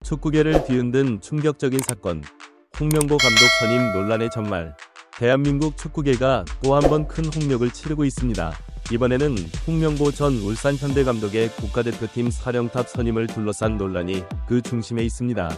축구계를 뒤흔든 충격적인 사건. 홍명보 감독 선임 논란의 전말. 대한민국 축구계가 또 한 번 큰 홍역을 치르고 있습니다. 이번에는 홍명보 전 울산 현대 감독의 국가대표팀 사령탑 선임을 둘러싼 논란이 그 중심에 있습니다.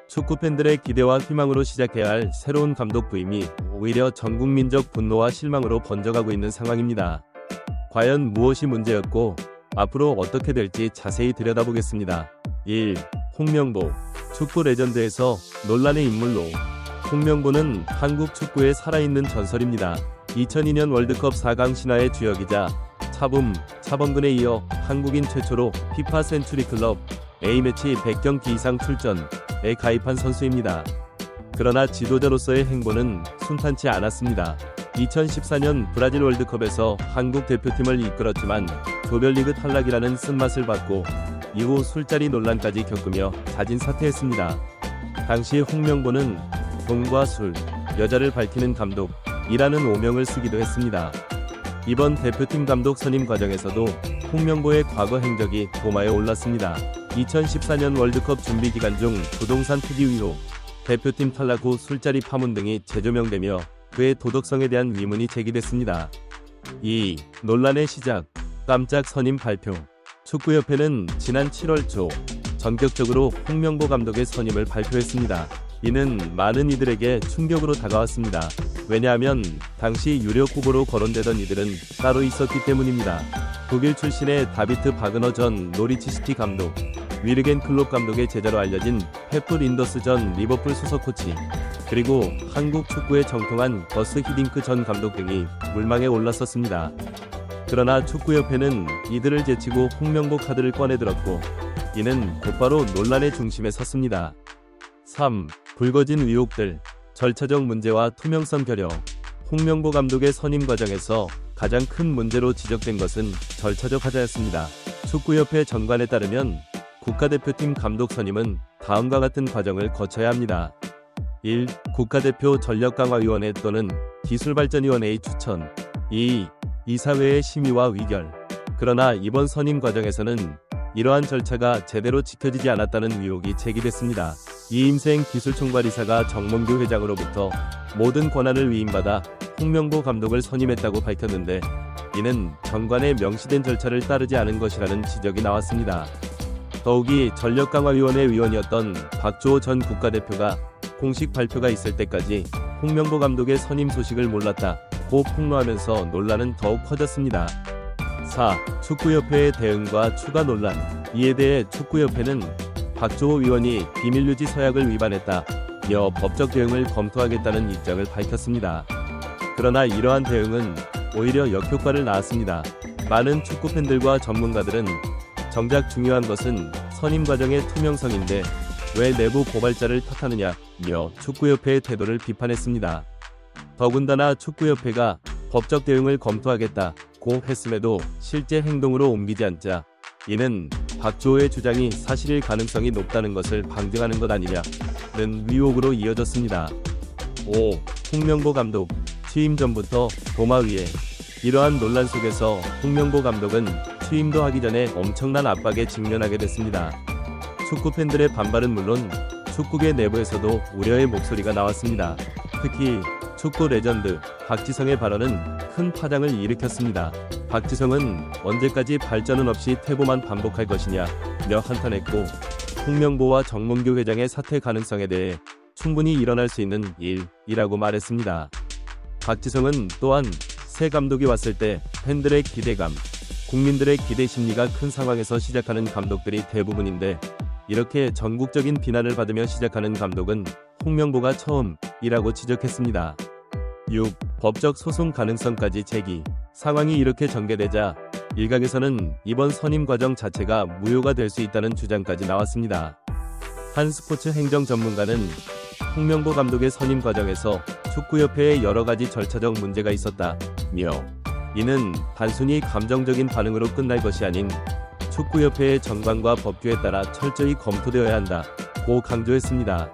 축구팬들의 기대와 희망으로 시작해야 할 새로운 감독 부임이 오히려 전국민적 분노와 실망으로 번져가고 있는 상황입니다. 과연 무엇이 문제였고 앞으로 어떻게 될지 자세히 들여다보겠습니다. 1. 홍명보. 축구 레전드에서 논란의 인물로. 홍명보는 한국 축구의 살아있는 전설입니다. 2002년 월드컵 4강 신화의 주역이자 차범근에 이어 한국인 최초로 피파 센츄리 클럽 A매치 100경기 이상 출전에 가입한 선수입니다. 그러나 지도자로서의 행보는 순탄치 않았습니다. 2014년 브라질 월드컵에서 한국 대표팀을 이끌었지만 조별리그 탈락이라는 쓴맛을 받고 이후 술자리 논란까지 겪으며 자진 사퇴했습니다. 당시 홍명보는 돈과 술, 여자를 밝히는 감독이라는 오명을 쓰기도 했습니다. 이번 대표팀 감독 선임 과정에서도 홍명보의 과거 행적이 도마에 올랐습니다. 2014년 월드컵 준비 기간 중 부동산 투기 의혹, 대표팀 탈락 후 술자리 파문 등이 재조명되며 그의 도덕성에 대한 의문이 제기됐습니다. 2. 논란의 시작. 깜짝 선임 발표. 축구협회는 지난 7월 초 전격적으로 홍명보 감독의 선임을 발표했습니다. 이는 많은 이들에게 충격으로 다가왔습니다. 왜냐하면 당시 유력 후보로 거론되던 이들은 따로 있었기 때문입니다. 독일 출신의 다비트 바그너 전 노리치 시티 감독, 위르겐 클롭 감독의 제자로 알려진 페프 린더스 전 리버풀 수석 코치, 그리고 한국 축구에 정통한 거스 히딩크 전 감독 등이 물망에 올랐었습니다. 그러나 축구협회는 이들을 제치고 홍명보 카드를 꺼내들었고 이는 곧바로 논란의 중심에 섰습니다. 3. 불거진 의혹들, 절차적 문제와 투명성 결여. 홍명보 감독의 선임 과정에서 가장 큰 문제로 지적된 것은 절차적 하자였습니다. 축구협회 전관에 따르면 국가대표팀 감독 선임은 다음과 같은 과정을 거쳐야 합니다. 1. 국가대표 전력강화위원회 또는 기술발전위원회의 추천. 2. 이사회의 심의와 의결. 그러나 이번 선임 과정에서는 이러한 절차가 제대로 지켜지지 않았다는 의혹이 제기됐습니다. 이임생 기술총괄이사가 정몽규 회장으로부터 모든 권한을 위임받아 홍명보 감독을 선임했다고 밝혔는데 이는 정관에 명시된 절차를 따르지 않은 것이라는 지적이 나왔습니다. 더욱이 전력강화위원회 위원이었던 박주호 전 국가대표가 공식 발표가 있을 때까지 홍명보 감독의 선임 소식을 몰랐다고 폭로하면서 논란은 더욱 커졌습니다. 4. 축구협회의 대응과 추가 논란. 이에 대해 축구협회는 박주호 위원이 비밀유지 서약을 위반했다며 법적 대응을 검토하겠다는 입장을 밝혔습니다. 그러나 이러한 대응은 오히려 역효과를 낳았습니다. 많은 축구팬들과 전문가들은 정작 중요한 것은 선임 과정의 투명성인데 왜 내부 고발자를 탓하느냐며 축구협회의 태도를 비판했습니다. 더군다나 축구협회가 법적 대응을 검토하겠다고 했음에도 실제 행동으로 옮기지 않자 이는 박주호의 주장이 사실일 가능성이 높다는 것을 방증하는 것 아니냐는 의혹으로 이어졌습니다. 5. 홍명보 감독 취임 전부터 도마 위에. 이러한 논란 속에서 홍명보 감독은 취임도 하기 전에 엄청난 압박에 직면하게 됐습니다. 축구팬들의 반발은 물론 축구계 내부에서도 우려의 목소리가 나왔습니다. 특히 축구 레전드 박지성의 발언은 큰 파장을 일으켰습니다. 박지성은 언제까지 발전은 없이 퇴보만 반복할 것이냐며 한탄했고 홍명보와 정몽규 회장의 사퇴 가능성에 대해 충분히 일어날 수 있는 일이라고 말했습니다. 박지성은 또한 새 감독이 왔을 때 팬들의 기대감, 국민들의 기대 심리가 큰 상황에서 시작하는 감독들이 대부분인데 이렇게 전국적인 비난을 받으며 시작하는 감독은 홍명보가 처음이라고 지적했습니다. 6. 법적 소송 가능성까지 제기. 상황이 이렇게 전개되자 일각에서는 이번 선임 과정 자체가 무효가 될 수 있다는 주장까지 나왔습니다. 한 스포츠 행정 전문가는 홍명보 감독의 선임 과정에서 축구협회에 여러 가지 절차적 문제가 있었다며 이는 단순히 감정적인 반응으로 끝날 것이 아닌 축구협회의 정관과 법규에 따라 철저히 검토되어야 한다고 강조했습니다.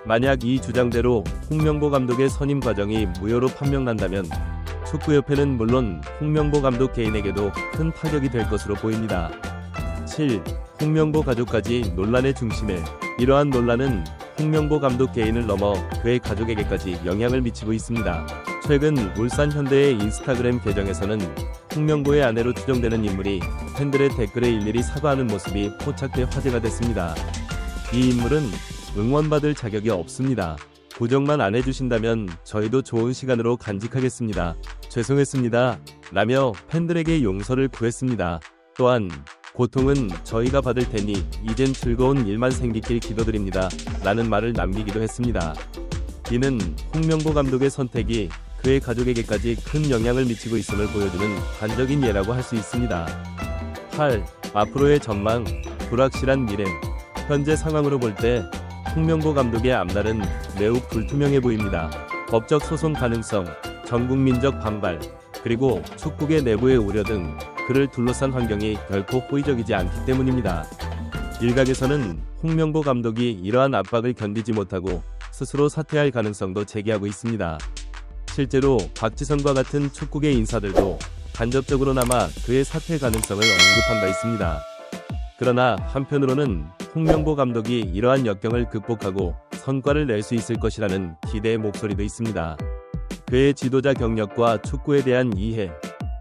만약 이 주장대로 홍명보 감독의 선임 과정이 무효로 판명난다면 축구협회는 물론 홍명보 감독 개인에게도 큰 타격이 될 것으로 보입니다. 7. 홍명보 가족까지 논란의 중심에. 이러한 논란은 홍명보 감독 개인을 넘어 그의 가족에게까지 영향을 미치고 있습니다. 최근 울산 현대의 인스타그램 계정에서는 홍명보의 아내로 추정되는 인물이 팬들의 댓글에 일일이 사과하는 모습이 포착돼 화제가 됐습니다. 이 인물은 응원받을 자격이 없습니다. 부정만 안 해주신다면 저희도 좋은 시간으로 간직하겠습니다. 죄송했습니다. 라며 팬들에게 용서를 구했습니다. 또한 고통은 저희가 받을 테니 이젠 즐거운 일만 생기길 기도드립니다. 라는 말을 남기기도 했습니다. 이는 홍명보 감독의 선택이 그의 가족에게까지 큰 영향을 미치고 있음을 보여주는 단적인 예라고 할 수 있습니다. 8. 앞으로의 전망, 불확실한 미래. 현재 상황으로 볼 때 홍명보 감독의 앞날은 매우 불투명해 보입니다. 법적 소송 가능성, 전국민적 반발, 그리고 축구계 내부의 우려 등 그를 둘러싼 환경이 결코 호의적이지 않기 때문입니다. 일각에서는 홍명보 감독이 이러한 압박을 견디지 못하고 스스로 사퇴할 가능성도 제기하고 있습니다. 실제로 박지성과 같은 축구계 인사들도 간접적으로나마 그의 사퇴 가능성을 언급한 바 있습니다. 그러나 한편으로는 홍명보 감독이 이러한 역경을 극복하고 성과를 낼 수 있을 것이라는 기대의 목소리도 있습니다. 그의 지도자 경력과 축구에 대한 이해,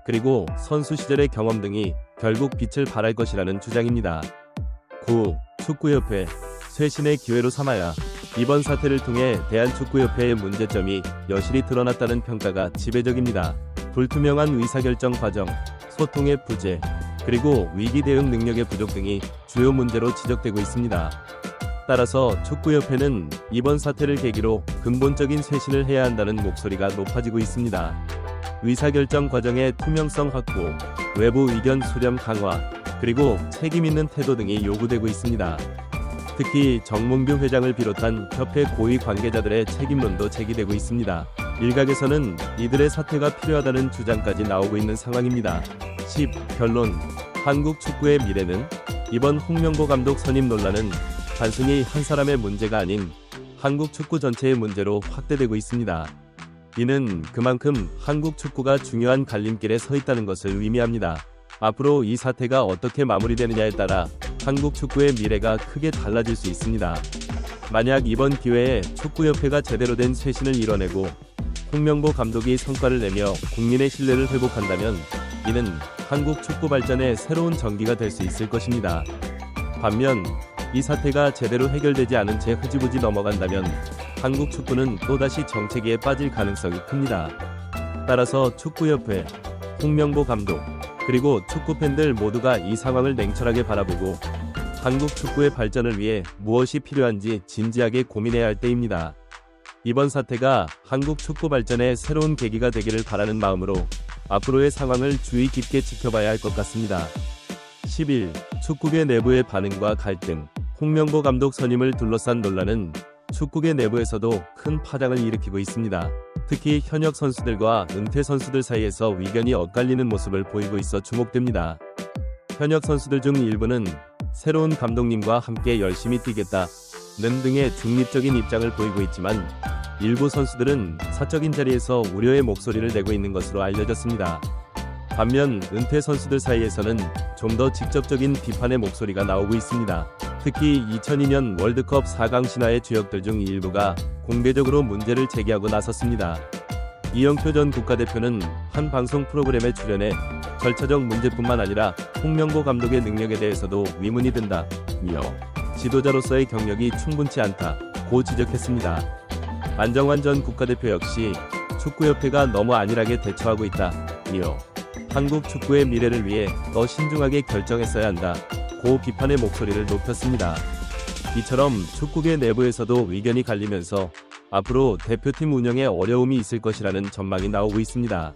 그리고 선수 시절의 경험 등이 결국 빛을 발할 것이라는 주장입니다. 9. 축구협회, 쇄신의 기회로 삼아야. 이번 사태를 통해 대한축구협회의 문제점이 여실히 드러났다는 평가가 지배적입니다. 불투명한 의사결정 과정, 소통의 부재, 그리고 위기 대응 능력의 부족 등이 주요 문제로 지적되고 있습니다. 따라서 축구협회는 이번 사태를 계기로 근본적인 쇄신을 해야 한다는 목소리가 높아지고 있습니다. 의사결정 과정의 투명성 확보, 외부 의견 수렴 강화, 그리고 책임 있는 태도 등이 요구되고 있습니다. 특히 정몽규 회장을 비롯한 협회 고위 관계자들의 책임론도 제기되고 있습니다. 일각에서는 이들의 사퇴가 필요하다는 주장까지 나오고 있는 상황입니다. 10. 결론. 한국 축구의 미래는? 이번 홍명보 감독 선임 논란은 단순히 한 사람의 문제가 아닌 한국 축구 전체의 문제로 확대되고 있습니다. 이는 그만큼 한국 축구가 중요한 갈림길에 서 있다는 것을 의미합니다. 앞으로 이 사태가 어떻게 마무리되느냐에 따라 한국 축구의 미래가 크게 달라질 수 있습니다. 만약 이번 기회에 축구협회가 제대로 된 쇄신을 이뤄내고 홍명보 감독이 성과를 내며 국민의 신뢰를 회복한다면 이는 한국 축구 발전의 새로운 전기가 될 수 있을 것입니다. 반면 이 사태가 제대로 해결되지 않은 채 흐지부지 넘어간다면 한국 축구는 또다시 정체기에 빠질 가능성이 큽니다. 따라서 축구협회, 홍명보 감독, 그리고 축구팬들 모두가 이 상황을 냉철하게 바라보고 한국 축구의 발전을 위해 무엇이 필요한지 진지하게 고민해야 할 때입니다. 이번 사태가 한국 축구 발전의 새로운 계기가 되기를 바라는 마음으로 앞으로의 상황을 주의 깊게 지켜봐야 할 것 같습니다. 11. 축구계 내부의 반응과 갈등. 홍명보 감독 선임을 둘러싼 논란은 축구계 내부에서도 큰 파장을 일으키고 있습니다. 특히 현역 선수들과 은퇴 선수들 사이에서 의견이 엇갈리는 모습을 보이고 있어 주목됩니다. 현역 선수들 중 일부는 새로운 감독님과 함께 열심히 뛰겠다는 등의 중립적인 입장을 보이고 있지만 일부 선수들은 사적인 자리에서 우려의 목소리를 내고 있는 것으로 알려졌습니다. 반면 은퇴 선수들 사이에서는 좀 더 직접적인 비판의 목소리가 나오고 있습니다. 특히 2002년 월드컵 4강 신화의 주역들 중 일부가 공개적으로 문제를 제기하고 나섰습니다. 이영표 전 국가대표는 한 방송 프로그램에 출연해 절차적 문제뿐만 아니라 홍명보 감독의 능력에 대해서도 의문이 든다며 지도자로서의 경력이 충분치 않다고 지적했습니다. 안정환 전 국가대표 역시 축구협회가 너무 안일하게 대처하고 있다며 한국 축구의 미래를 위해 더 신중하게 결정했어야 한다고 비판의 목소리를 높였습니다. 이처럼 축구계 내부에서도 의견이 갈리면서 앞으로 대표팀 운영에 어려움이 있을 것이라는 전망이 나오고 있습니다.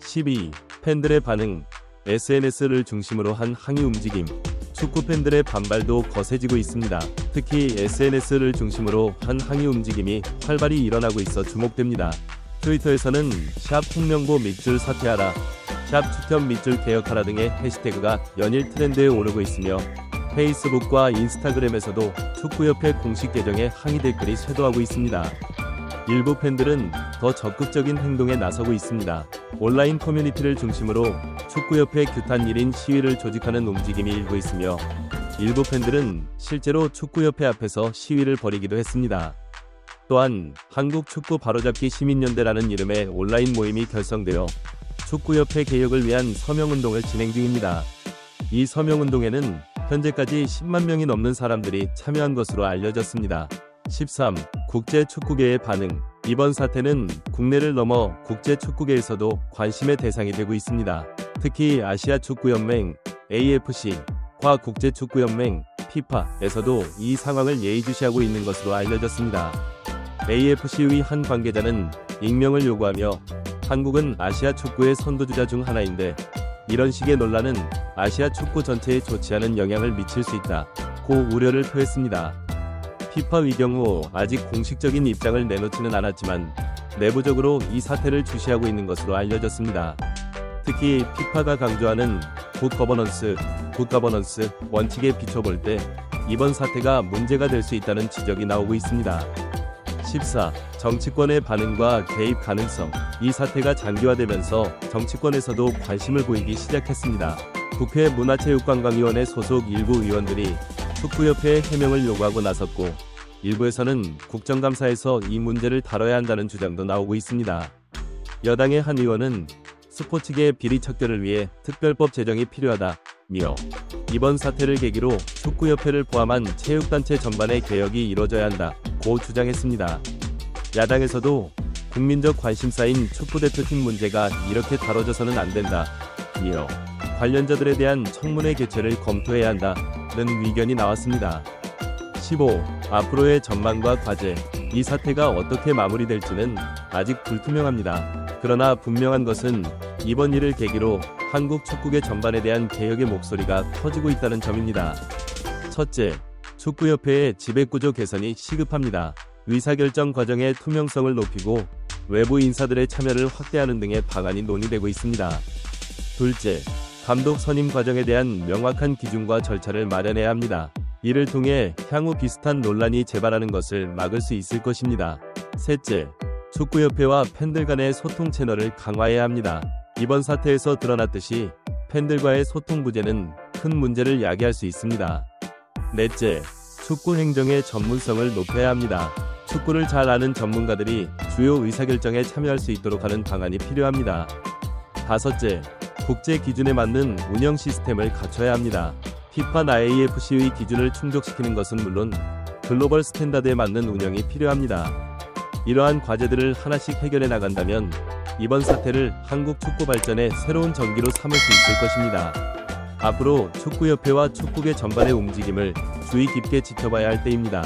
12. 팬들의 반응. SNS를 중심으로 한 항의 움직임. 축구 팬들의 반발도 거세지고 있습니다. 특히 SNS를 중심으로 한 항의 움직임이 활발히 일어나고 있어 주목됩니다. 트위터에서는 샵 홍명보 밑줄 사퇴하라, 샵 추천 밑줄 개혁하라 등의 해시태그가 연일 트렌드에 오르고 있으며 페이스북과 인스타그램에서도 축구협회 공식 계정에 항의 댓글이 쇄도하고 있습니다. 일부 팬들은 더 적극적인 행동에 나서고 있습니다. 온라인 커뮤니티를 중심으로 축구협회 규탄 1인 시위를 조직하는 움직임이 일고 있으며 일부 팬들은 실제로 축구협회 앞에서 시위를 벌이기도 했습니다. 또한 한국축구 바로잡기 시민연대라는 이름의 온라인 모임이 결성되어 축구협회 개혁을 위한 서명운동을 진행 중입니다. 이 서명운동에는 현재까지 10만 명이 넘는 사람들이 참여한 것으로 알려졌습니다. 13. 국제축구계의 반응. 이번 사태는 국내를 넘어 국제축구계에서도 관심의 대상이 되고 있습니다. 특히 아시아축구연맹 AFC와 국제축구연맹 FIFA에서도 이 상황을 예의주시하고 있는 것으로 알려졌습니다. AFC의 한 관계자는 익명을 요구하며 한국은 아시아 축구의 선도주자 중 하나인데 이런 식의 논란은 아시아 축구 전체에 좋지 않은 영향을 미칠 수 있다고 우려를 표했습니다. FIFA의 경우 아직 공식적인 입장을 내놓지는 않았지만 내부적으로 이 사태를 주시하고 있는 것으로 알려졌습니다. 특히 FIFA가 강조하는 굿 거버넌스 원칙에 비춰볼 때 이번 사태가 문제가 될 수 있다는 지적이 나오고 있습니다. 14. 정치권의 반응과 개입 가능성. 이 사태가 장기화되면서 정치권에서도 관심을 보이기 시작했습니다. 국회 문화체육관광위원회 소속 일부 의원들이 축구협회에 해명을 요구하고 나섰고 일부에서는 국정감사에서 이 문제를 다뤄야 한다는 주장도 나오고 있습니다. 여당의 한 의원은 스포츠계의 비리 척결을 위해 특별법 제정이 필요하다며 이번 사태를 계기로 축구협회를 포함한 체육단체 전반의 개혁이 이뤄져야 한다고 주장했습니다. 야당에서도 국민적 관심사인 축구대표팀 문제가 이렇게 다뤄져서는 안 된다며 관련자들에 대한 청문회 개최를 검토해야 한다는 의견이 나왔습니다. 15. 앞으로의 전망과 과제. 이 사태가 어떻게 마무리될지는 아직 불투명합니다. 그러나 분명한 것은 이번 일을 계기로 한국 축구계 전반에 대한 개혁의 목소리가 커지고 있다는 점입니다. 첫째, 축구협회의 지배구조 개선이 시급합니다. 의사결정 과정의 투명성을 높이고 외부 인사들의 참여를 확대하는 등의 방안이 논의되고 있습니다. 둘째, 감독 선임 과정에 대한 명확한 기준과 절차를 마련해야 합니다. 이를 통해 향후 비슷한 논란이 재발하는 것을 막을 수 있을 것입니다. 셋째, 축구협회와 팬들 간의 소통 채널을 강화해야 합니다. 이번 사태에서 드러났듯이 팬들과의 소통 부재는 큰 문제를 야기할 수 있습니다. 넷째, 축구 행정의 전문성을 높여야 합니다. 축구를 잘 아는 전문가들이 주요 의사결정에 참여할 수 있도록 하는 방안이 필요합니다. 다섯째, 국제 기준에 맞는 운영 시스템을 갖춰야 합니다. FIFA나 AFC의 기준을 충족시키는 것은 물론 글로벌 스탠다드에 맞는 운영이 필요합니다. 이러한 과제들을 하나씩 해결해 나간다면 이번 사태를 한국 축구 발전의 새로운 전기로 삼을 수 있을 것입니다. 앞으로 축구협회와 축구계 전반의 움직임을 주의 깊게 지켜봐야 할 때입니다.